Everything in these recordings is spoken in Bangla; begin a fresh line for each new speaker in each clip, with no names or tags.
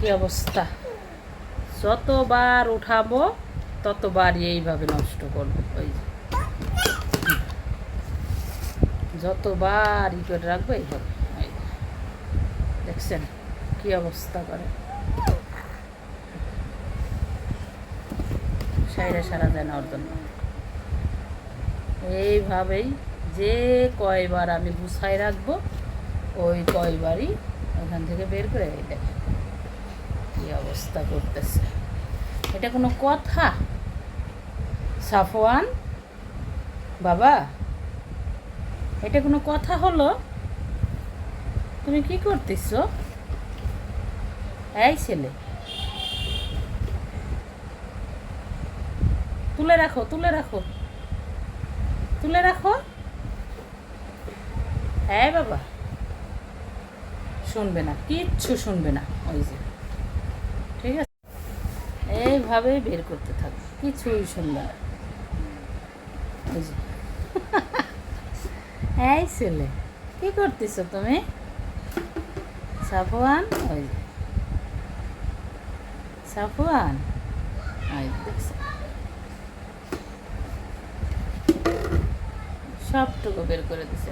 কি অবস্থা! যতবার উঠাবো ততবারই এইভাবে নষ্ট করবো। ওই যতবার করে রাখবো এইভাবে। ওই দেখছেন কি অবস্থা করে, সারা যায় না ওর জন্য। এইভাবেই যে কয়বার আমি গুছাই রাখবো ওই কয়বারই ওখান থেকে বের করে দেয়। কি অবস্থা করতেছে, এটা কোনো কথা? সাফওয়ান বাবা, এটা কোনো কথা হলো? তুমি কি করতেছ? এই ছেলে, তুলে রাখো, তুলে রাখো, তুলে রাখো। হ্যাঁ বাবা, শুনবে না, কিচ্ছু শুনবে না। ওই যে ঠিক আছে, এইভাবেই বের করতে থাকবে, কিছুই শুনবে না। ওই যে এই ছেলে, কি করতেছ তুমি? সাফওয়ান, ওই যে সাফওয়ান, ওই দেখছো সবটুকু বের করে দিছে,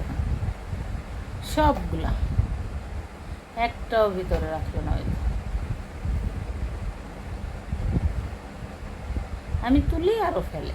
সবগুলা, একটাও ভিতরে রাখলো না। ওই আমি তুলি আরও ফেলে।